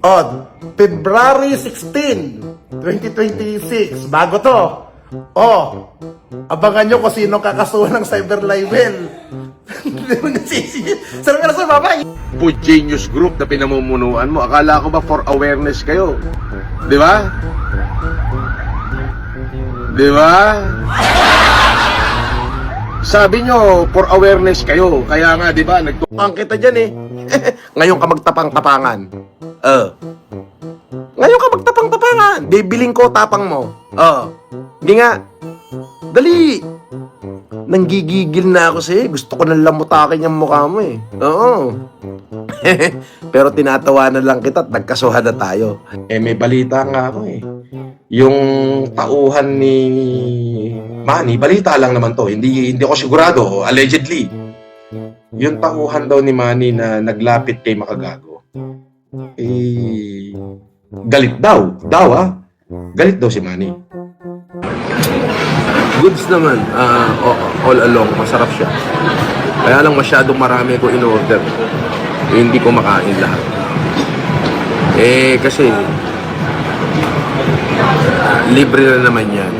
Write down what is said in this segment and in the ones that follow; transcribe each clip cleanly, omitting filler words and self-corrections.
Oh, February 16, 2026. Bago to. Oh, abangan nyo kung sino kakasuhan ng cyber libel. Sarap ka na sa babay. Food Genius Group na pinamumunuan mo. Akala ko ba for awareness kayo? Di ba? Di ba? Sabi nyo, for awareness kayo. Kaya nga, di ba, nagtupang kita dyan eh. Ngayon ka magtapang-tapangan. Ngayon ka magtapang-tapangan. Bibiling ko tapang mo. Hindi nga. Dali. Nanggigigil na ako sa'yo. Gusto ko nang lamutakin yung mukha mo eh. Oo. Pero tinatawanan lang kita at nagkasuhan na tayo. May balita nga ako eh. Yung tauhan ni Manny, balita lang naman to. Hindi ako sigurado. Allegedly. Yung tauhan daw ni Manny na naglapit kay Makagago. Galit daw. Galit daw si Manny. Goods naman, all along, masarap siya. Kaya lang masyadong marami ko in-order. Hindi ko makain lahat. Kasi libre na naman yan.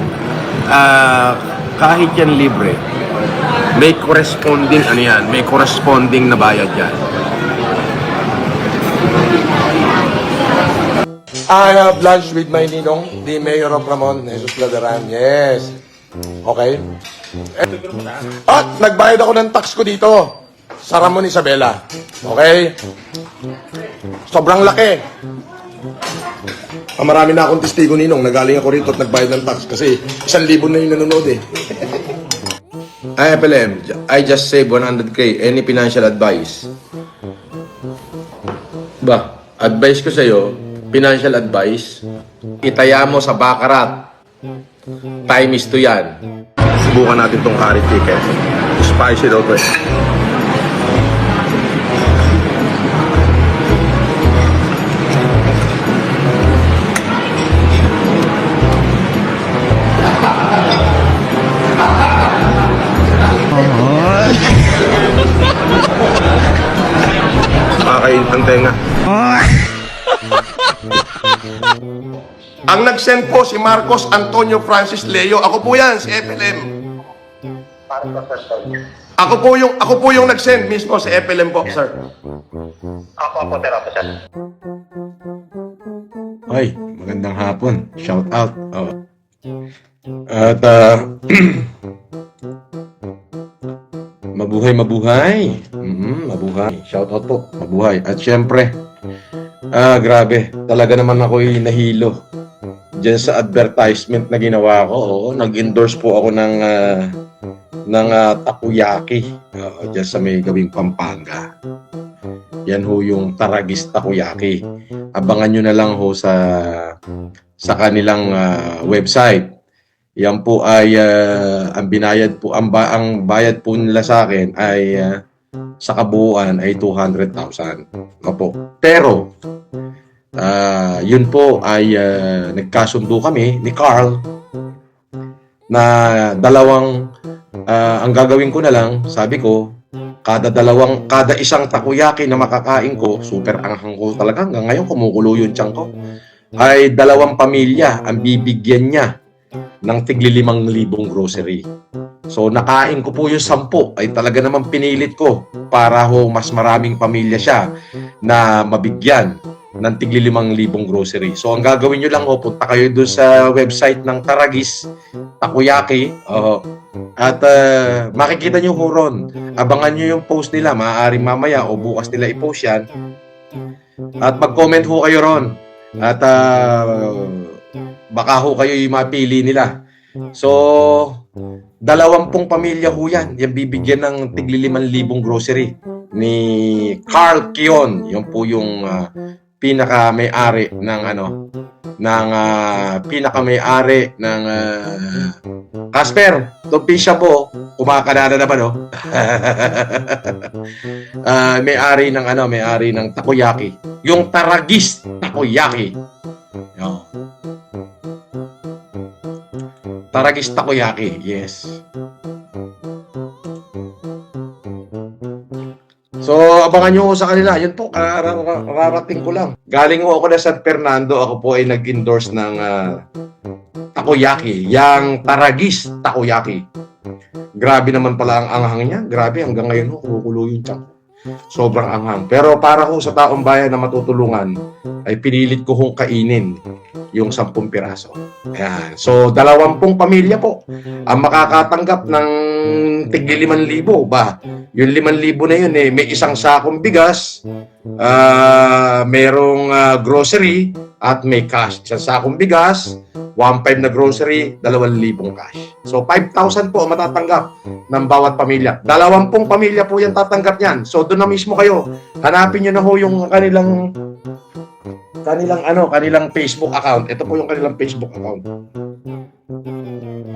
Kahit yan libre, may corresponding na bayad yan. I have lunch with my ninong, the mayor of Ramon, Jesus Ladaran. Yes. Okay? At nagbayad ako ng tax ko dito sa Ramon Isabela. Okay? Sobrang laki. Marami na akong testigo ninong. Nagaling ako rito at nagbayad ng tax kasi 1,000 na yung nanonood eh. FLM, I just saved 100k. Any financial advice? Advice ko sa'yo, financial advice, itaya mo sa bakarat. Time is 2 yan. Subukan natin tong curry chicken. Spicy daw to eh. Makakain ang tenga. Ang nag-send po si Marcos Antonio Francis Leo. Ako po yan, si FLM. Ako po yung nag-send mismo si FLM po, sir. Ako, pero ako, sir. Ay, magandang hapon. Shout out. At mabuhay. Mabuhay. Shout out po. Mabuhay. At syempre, grabe. Talaga naman ako'y nahilo diyan sa advertisement na ginawa ko. Oo, nag-endorse po ako ng takoyaki diyan sa may Gawing Pampanga. Yan ho yung Taragis Takoyaki. Abangan nyo na lang ho sa kanilang website. Yan po ay ang bayad po nila sa akin ay sa kabuuan ay 200,000. Opo. Pero yun po ay nagkasundo kami ni Carl na ang gagawin ko na lang, sabi ko, kada isang takoyaki na makakain ko, super anghang ko talaga, hanggang ngayon kumukulo yung tiyan ko, ay 2 pamilya ang bibigyan niya ng tigli 5,000 grocery. So nakain ko po yung 10, ay talaga naman pinilit ko para ho mas maraming pamilya siya na mabigyan ng tigli 5,000 grocery. So ang gagawin nyo lang ho, punta kayo doon sa website ng Taragis Takoyaki. At makikita nyo ho ron. Abangan nyo yung post nila. Maaaring mamaya o bukas nila i-post yan. At mag-comment ho kayo ron. At baka ho kayo yung mapili nila. So 20 pamilya ho yan. Yung bibigyan ng tigli 5,000 grocery ni Carl Kion. Yung po yung pinaka-may-ari ng Casper, Tompisya po, kumakanana naman may-ari ng takoyaki. Yung Taragis Takoyaki. Taragis Takoyaki, yes. So, abangan nyo sa kanila. Yun po, kararating ko lang. Galing ho ako na San Fernando. Ako po ay nag-endorse ng takoyaki. Yang Taragis Takoyaki. Grabe naman pala ang anghang niya. Grabe, hanggang ngayon ho, kumukulo yung tiyan ko. Sobrang anghang. Pero para ho sa taong bayan na matutulungan, ay pinilit ko hong kainin yung 10 piraso. Ayan. So, 20 pamilya po ang makakatanggap ng tigli 5,000 ba? Yung 5,000 na yun may isang sakong bigas, merong grocery, at may cash. Isang sakong bigas, 1,500 na grocery, 2,000 cash. So, 5,000 po ang matatanggap ng bawat pamilya. 20 pamilya po yan tatanggap yan. So, doon na mismo kayo. Hanapin nyo na ho yung kanilang Facebook account. Ito po yung kanilang Facebook account.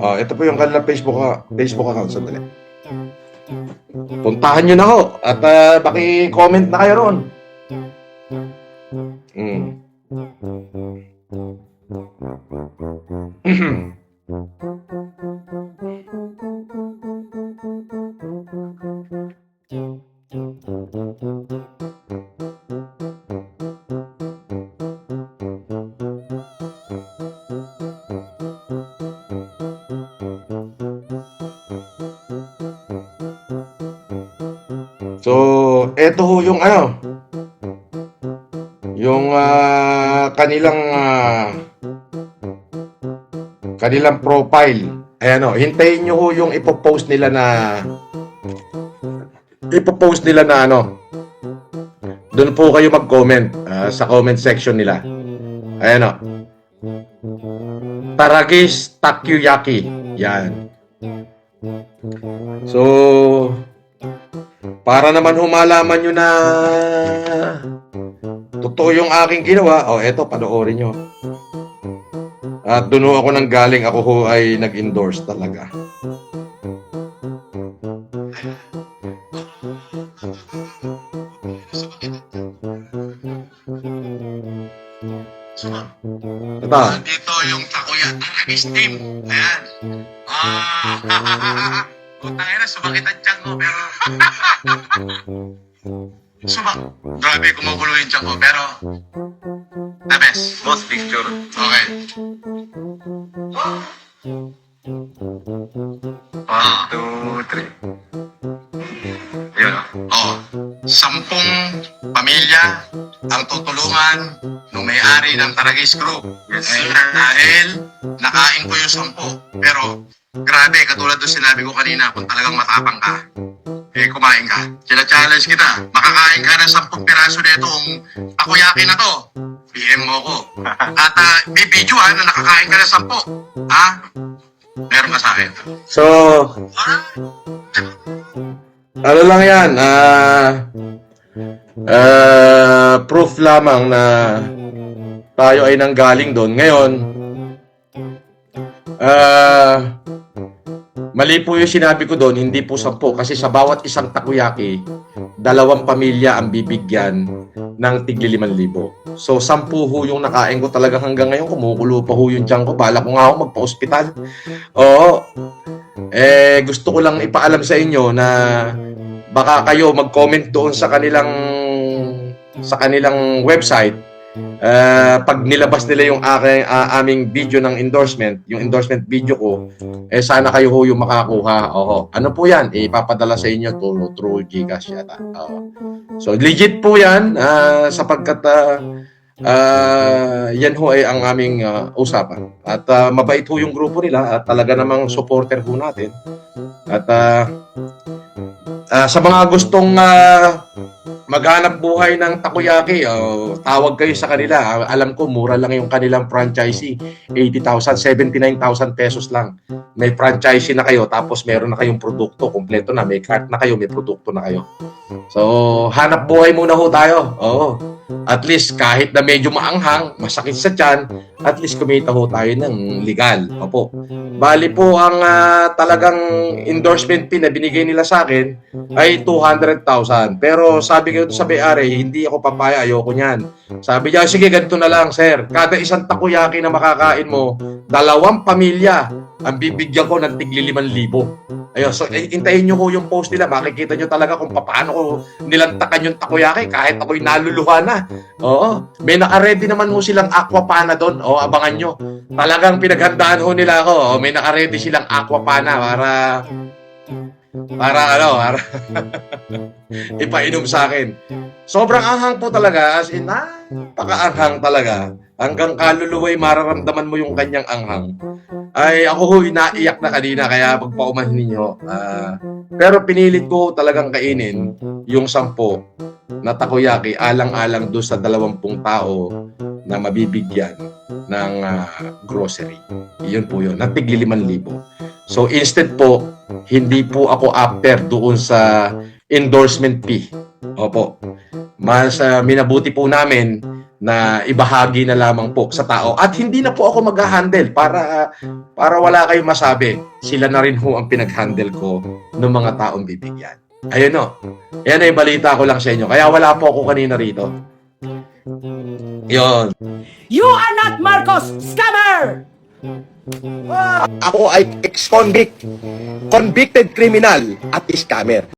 Ito po yung kanilang Facebook account. Sandali. Puntahan nyo na ho. At paki-comment na kayo ron. So, eto ho yung kanilang profile. Ayan o, hintayin nyo ho yung ipopost nila na doon po kayo mag-comment sa comment section nila. Ayan o. Taragis Takoyaki. Yan. So, para naman humalaman nyo na totoo yung aking ginawa, eto, panoorin nyo. At doon ho ako nang galing, ako ho ay nag-endorse talaga. Ito. Dito yung takoyaki steam. Ayan. Utangin na, sumakit ang tiyan ko, pero grabe, kumukulo yung tiyan ko, pero the best. Boss picture. Okay. 1, 2, 3. Yun. 10 pamilya ang tutulungan ng may-ari ng Taragis Group. Yes, sir. Dahil nakain ko yung 10. Pero grabe, katulad doon sinabi ko kanina, kung talagang matapang ka, kumain ka. Sina-challenge kita. Makakain ka ng 10 piraso na itong takoyaki na to. PM mo ko. At may video na nakakain ka ng 10. Meron ka sa akin. So, ano lang yan, proof lamang na tayo ay nanggaling doon. Ngayon, mali po yung sinabi ko doon, hindi po 10. Kasi sa bawat isang takoyaki, 2 pamilya ang bibigyan ng tigli 5,000. So, 10 ho yung nakain ko talaga hanggang ngayon. Kumukulo pa ho yung tiyan ko. Bala ko nga ako magpa-ospital. Oo. Gusto ko lang ipaalam sa inyo na baka kayo mag-comment doon sa kanilang website. Pag nilabas nila yung aming video ng endorsement, yung endorsement video ko, sana kayo ho yung makakuha. Ano po yan? Ipapadala sa inyo through Gcash yata. So, legit po yan sapagkat yan ho ay ang aming usapan. At mabait ho yung grupo nila at talaga namang supporter ho natin. At sa mga gustong maghanap buhay ng takoyaki, tawag kayo sa kanila. Alam ko, mura lang yung kanilang franchisee. 80,000, 79,000 pesos lang. May franchisee na kayo, tapos meron na kayong produkto. Kompleto na, may cart na kayo, may produkto na kayo. So, hanap buhay muna ho tayo. At least, kahit na medyo maanghang, masakit sa tiyan, at least kumita ho tayo ng legal. Opo. Bali po, ang talagang endorsement fee na binigay nila sa akin ay 200,000. Pero sabi ko sa may-ari, hindi ako papaya, ayoko niyan. Sabi niya, sige, ganito na lang, sir. Kada isang takoyaki na makakain mo, 2 pamilya ang bibigyan ko ng tigli 5,000. Ayun, so intayin nyo ko yung post nila. Makikita nyo talaga kung paano ko nilantakan yung takoyaki kahit ako'y naluluha na. Oo. May naka-ready naman ho silang aquapana doon. O, abangan nyo. Talagang pinaghandaan ho nila ako. O, may naka-ready silang aquapana para ipainom sa akin. Sobrang anghang po talaga. As in, napaka-anghang talaga. Hanggang kaluluwa'y mararamdaman mo yung kanyang anghang. Ay, ako ho, naiyak na kanina, kaya pagpaumahin ninyo. Pero pinilit ko talagang kainin yung 10 na takoyaki alang-alang doon sa 20 tao na mabibigyan ng grocery. Iyon po yun, natigli 5,000. So instead po, hindi po ako after doon sa endorsement fee. Opo. Mas minabuti po namin na ibahagi na lamang po sa tao. At hindi na po ako mag-handle para wala kayong masabi. Sila na rin ho ang pinag-handle ko ng mga taong bibigyan. Ayun o. Yan ay balita ko lang sa inyo. Kaya wala po ako kanina rito. Yun. You are not Marcos Scammer! Ako ay ex-convict, convicted criminal at scammer.